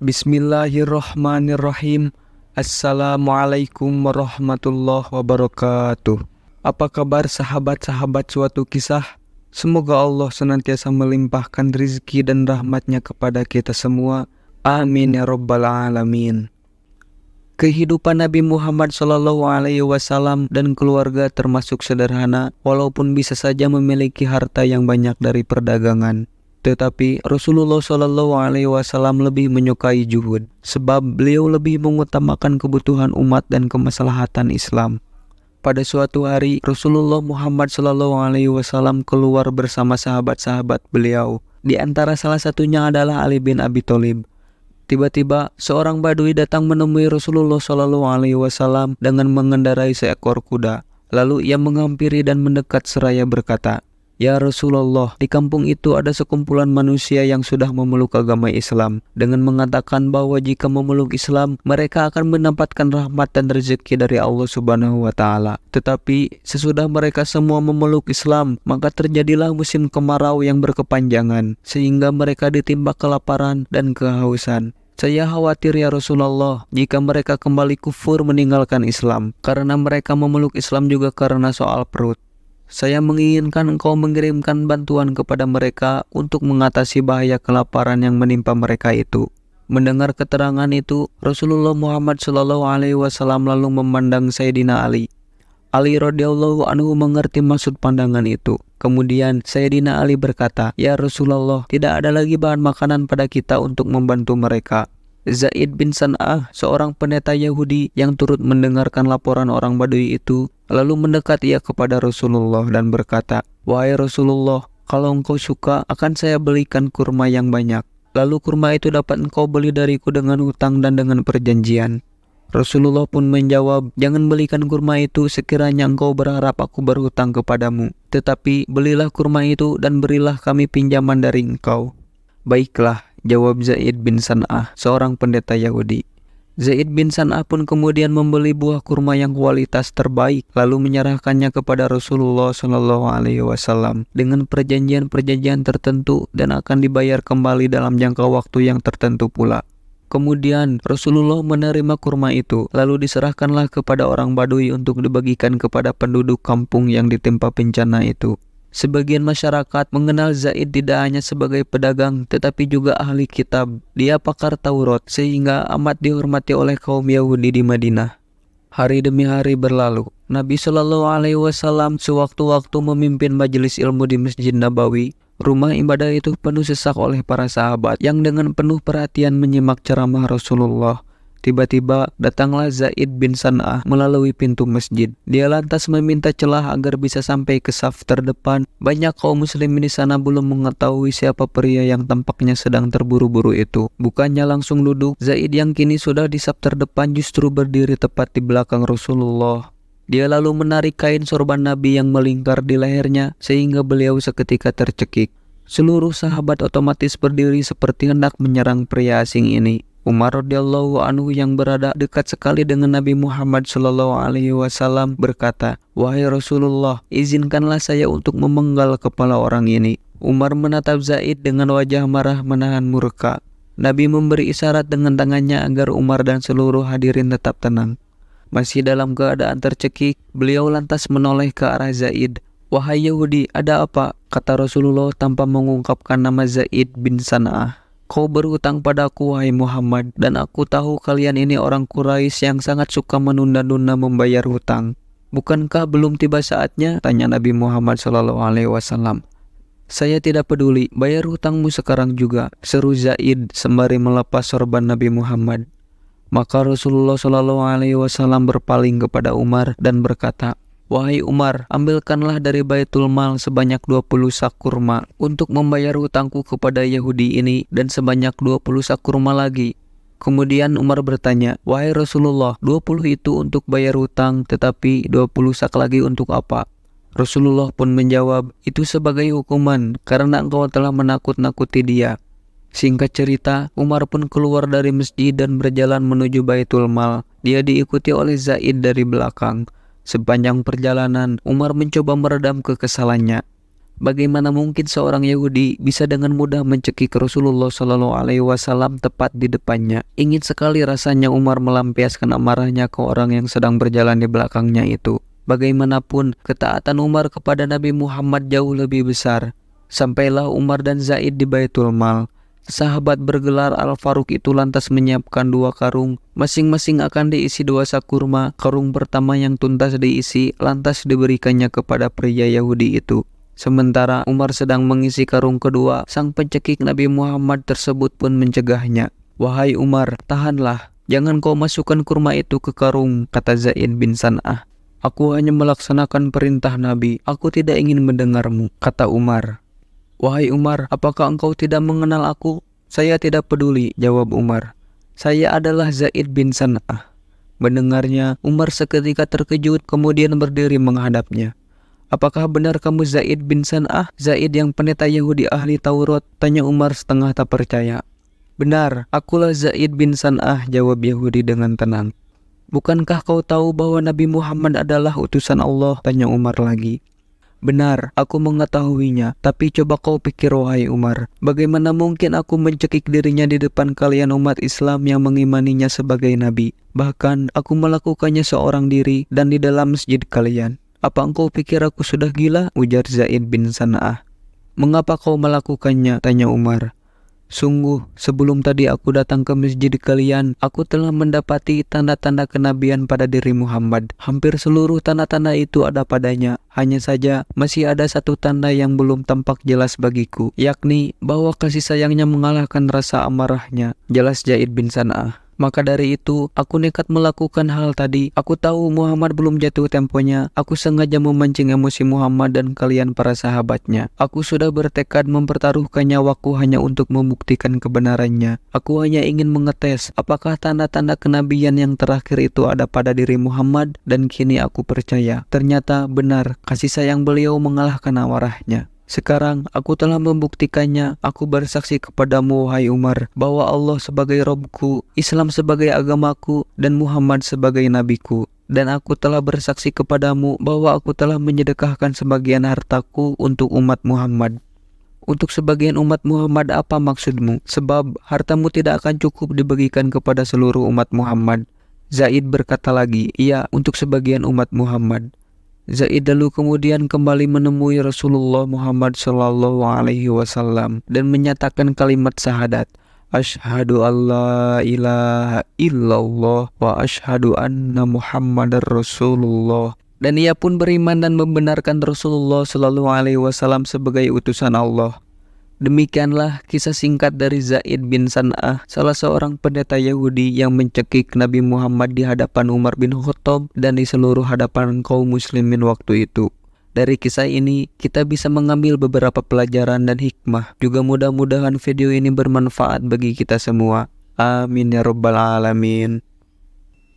Bismillahirrahmanirrahim. Assalamualaikum warahmatullahi wabarakatuh. Apa kabar sahabat-sahabat suatu kisah? Semoga Allah senantiasa melimpahkan rizki dan rahmatnya kepada kita semua. Amin ya rabbal alamin. Kehidupan Nabi Muhammad SAW dan keluarga termasuk sederhana, walaupun bisa saja memiliki harta yang banyak dari perdagangan. Tetapi Rasulullah SAW lebih menyukai juhud, sebab beliau lebih mengutamakan kebutuhan umat dan kemaslahatan Islam. Pada suatu hari, Rasulullah Muhammad SAW keluar bersama sahabat-sahabat beliau. Di antara salah satunya adalah Ali bin Abi Thalib. Tiba-tiba, seorang badui datang menemui Rasulullah SAW dengan mengendarai seekor kuda. Lalu ia menghampiri dan mendekat seraya berkata, "Ya Rasulullah, di kampung itu ada sekumpulan manusia yang sudah memeluk agama Islam, dengan mengatakan bahwa jika memeluk Islam, mereka akan mendapatkan rahmat dan rezeki dari Allah Subhanahu wa Ta'ala. Tetapi sesudah mereka semua memeluk Islam, maka terjadilah musim kemarau yang berkepanjangan, sehingga mereka ditimpa kelaparan dan kehausan. Saya khawatir ya Rasulullah, jika mereka kembali kufur meninggalkan Islam, karena mereka memeluk Islam juga karena soal perut. Saya menginginkan engkau mengirimkan bantuan kepada mereka untuk mengatasi bahaya kelaparan yang menimpa mereka itu." Mendengar keterangan itu, Rasulullah Muhammad SAW lalu memandang Sayyidina Ali. Ali radhiyallahu anhu mengerti maksud pandangan itu. Kemudian Sayyidina Ali berkata, "Ya Rasulullah, tidak ada lagi bahan makanan pada kita untuk membantu mereka." Zaid bin San'ah, seorang pendeta Yahudi yang turut mendengarkan laporan orang Badui itu, lalu mendekat ia kepada Rasulullah dan berkata, "Wahai Rasulullah, kalau engkau suka, akan saya belikan kurma yang banyak. Lalu kurma itu dapat engkau beli dariku dengan hutang dan dengan perjanjian." Rasulullah pun menjawab, "Jangan belikan kurma itu sekiranya engkau berharap aku berhutang kepadamu. Tetapi belilah kurma itu dan berilah kami pinjaman dari engkau." "Baiklah," jawab Zaid bin San'ah, seorang pendeta Yahudi. Zaid bin San'ah pun kemudian membeli buah kurma yang kualitas terbaik, lalu menyerahkannya kepada Rasulullah SAW dengan perjanjian-perjanjian tertentu dan akan dibayar kembali dalam jangka waktu yang tertentu pula. Kemudian Rasulullah menerima kurma itu, lalu diserahkanlah kepada orang Badui untuk dibagikan kepada penduduk kampung yang ditimpa bencana itu. Sebagian masyarakat mengenal Zaid tidak hanya sebagai pedagang, tetapi juga ahli kitab. Dia pakar Taurat, sehingga amat dihormati oleh kaum Yahudi di Madinah. Hari demi hari berlalu. Nabi SAW sewaktu-waktu memimpin majelis ilmu di Masjid Nabawi. Rumah ibadah itu penuh sesak oleh para sahabat yang dengan penuh perhatian menyimak ceramah Rasulullah. Tiba-tiba datanglah Zaid bin San'ah melalui pintu masjid. Dia lantas meminta celah agar bisa sampai ke saf terdepan. Banyak kaum muslimin di sana belum mengetahui siapa pria yang tampaknya sedang terburu-buru itu. Bukannya langsung duduk, Zaid yang kini sudah di saf terdepan justru berdiri tepat di belakang Rasulullah. Dia lalu menarik kain sorban Nabi yang melingkar di lehernya sehingga beliau seketika tercekik. Seluruh sahabat otomatis berdiri seperti hendak menyerang pria asing ini. Umar radhiyallahu anhu yang berada dekat sekali dengan Nabi Muhammad SAW berkata, "Wahai Rasulullah, izinkanlah saya untuk memenggal kepala orang ini." Umar menatap Zaid dengan wajah marah menahan murka. Nabi memberi isyarat dengan tangannya agar Umar dan seluruh hadirin tetap tenang. Masih dalam keadaan tercekik, beliau lantas menoleh ke arah Zaid. "Wahai Yahudi, ada apa?" kata Rasulullah tanpa mengungkapkan nama Zaid bin San'ah. "Kau berhutang padaku, wahai Muhammad, dan aku tahu kalian ini orang Quraisy yang sangat suka menunda-nunda membayar hutang. Bukankah belum tiba saatnya?" tanya Nabi Muhammad SAW. "Saya tidak peduli, bayar hutangmu sekarang juga," seru Zaid sembari melepas sorban Nabi Muhammad. Maka Rasulullah SAW berpaling kepada Umar dan berkata, "Wahai Umar, ambilkanlah dari Baitul Mal sebanyak 20 sak kurma untuk membayar hutangku kepada Yahudi ini dan sebanyak 20 sak kurma lagi." Kemudian Umar bertanya, "Wahai Rasulullah, 20 itu untuk bayar hutang, tetapi 20 sak lagi untuk apa?" Rasulullah pun menjawab, "Itu sebagai hukuman karena engkau telah menakut-nakuti dia." Singkat cerita, Umar pun keluar dari masjid dan berjalan menuju Baitul Mal. Dia diikuti oleh Zaid dari belakang. Sepanjang perjalanan, Umar mencoba meredam kekesalannya. Bagaimana mungkin seorang Yahudi bisa dengan mudah mencekik Rasulullah Shallallahu Alaihi Wasallam tepat di depannya? Ingin sekali rasanya Umar melampiaskan amarahnya ke orang yang sedang berjalan di belakangnya itu. Bagaimanapun, ketaatan Umar kepada Nabi Muhammad jauh lebih besar. Sampailah Umar dan Zaid di Baitul Mal. Sahabat bergelar Al-Faruq itu lantas menyiapkan 2 karung. Masing-masing akan diisi 2 sak kurma. Karung pertama yang tuntas diisi lantas diberikannya kepada pria Yahudi itu. Sementara Umar sedang mengisi karung kedua, sang pencekik Nabi Muhammad tersebut pun mencegahnya. "Wahai Umar, tahanlah. Jangan kau masukkan kurma itu ke karung," kata Zaid bin San'ah. "Aku hanya melaksanakan perintah Nabi. Aku tidak ingin mendengarmu," kata Umar. "Wahai Umar, apakah engkau tidak mengenal aku?" "Saya tidak peduli," jawab Umar. "Saya adalah Zaid bin San'ah." Mendengarnya, Umar seketika terkejut kemudian berdiri menghadapnya. "Apakah benar kamu Zaid bin San'ah? Zaid yang pendeta Yahudi ahli Taurat?" tanya Umar setengah tak percaya. "Benar, akulah Zaid bin San'ah," jawab Yahudi dengan tenang. "Bukankah kau tahu bahwa Nabi Muhammad adalah utusan Allah?" tanya Umar lagi. "Benar, aku mengetahuinya, tapi coba kau pikir wahai Umar, bagaimana mungkin aku mencekik dirinya di depan kalian umat Islam yang mengimaninya sebagai Nabi? Bahkan aku melakukannya seorang diri dan di dalam masjid kalian. Apa engkau pikir aku sudah gila?" ujar Zaid bin San'ah. "Mengapa kau melakukannya?" tanya Umar. "Sungguh, sebelum tadi aku datang ke masjid kalian, aku telah mendapati tanda-tanda kenabian pada diri Muhammad. Hampir seluruh tanda-tanda itu ada padanya. Hanya saja, masih ada satu tanda yang belum tampak jelas bagiku, yakni bahwa kasih sayangnya mengalahkan rasa amarahnya," jelas Zaid bin San'ah. "Maka dari itu, aku nekat melakukan hal tadi. Aku tahu Muhammad belum jatuh temponya. Aku sengaja memancing emosi Muhammad dan kalian para sahabatnya. Aku sudah bertekad mempertaruhkan nyawaku hanya untuk membuktikan kebenarannya. Aku hanya ingin mengetes apakah tanda-tanda kenabian yang terakhir itu ada pada diri Muhammad, dan kini aku percaya. Ternyata benar, kasih sayang beliau mengalahkan amarahnya. Sekarang aku telah membuktikannya. Aku bersaksi kepadamu wahai Umar, bahwa Allah sebagai Robku, Islam sebagai agamaku, dan Muhammad sebagai nabiku. Dan aku telah bersaksi kepadamu bahwa aku telah menyedekahkan sebagian hartaku untuk umat Muhammad." "Untuk sebagian umat Muhammad apa maksudmu? Sebab hartamu tidak akan cukup dibagikan kepada seluruh umat Muhammad." Zaid berkata lagi, "Iya, untuk sebagian umat Muhammad." Zaid lalu kemudian kembali menemui Rasulullah Muhammad Sallallahu Alaihi Wasallam dan menyatakan kalimat syahadat, "Asyhadu an la ilaha illallah wa asyhadu anna Muhammadar Rasulullah." Dan ia pun beriman dan membenarkan Rasulullah Sallallahu Alaihi Wasallam sebagai utusan Allah. Demikianlah kisah singkat dari Zaid bin San'ah, salah seorang pendeta Yahudi yang mencekik Nabi Muhammad di hadapan Umar bin Khattab dan di seluruh hadapan kaum muslimin waktu itu. Dari kisah ini, kita bisa mengambil beberapa pelajaran dan hikmah. Juga mudah-mudahan video ini bermanfaat bagi kita semua. Amin ya rabbal alamin.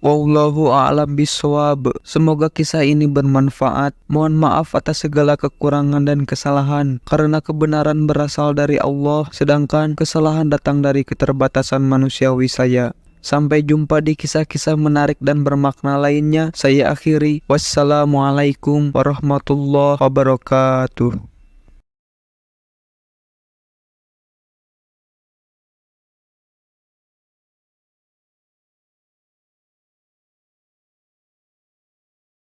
Wallahu a'lam bishawab. Semoga kisah ini bermanfaat. Mohon maaf atas segala kekurangan dan kesalahan, karena kebenaran berasal dari Allah, sedangkan kesalahan datang dari keterbatasan manusiawi saya. Sampai jumpa di kisah-kisah menarik dan bermakna lainnya. Saya akhiri. Wassalamualaikum warahmatullahi wabarakatuh.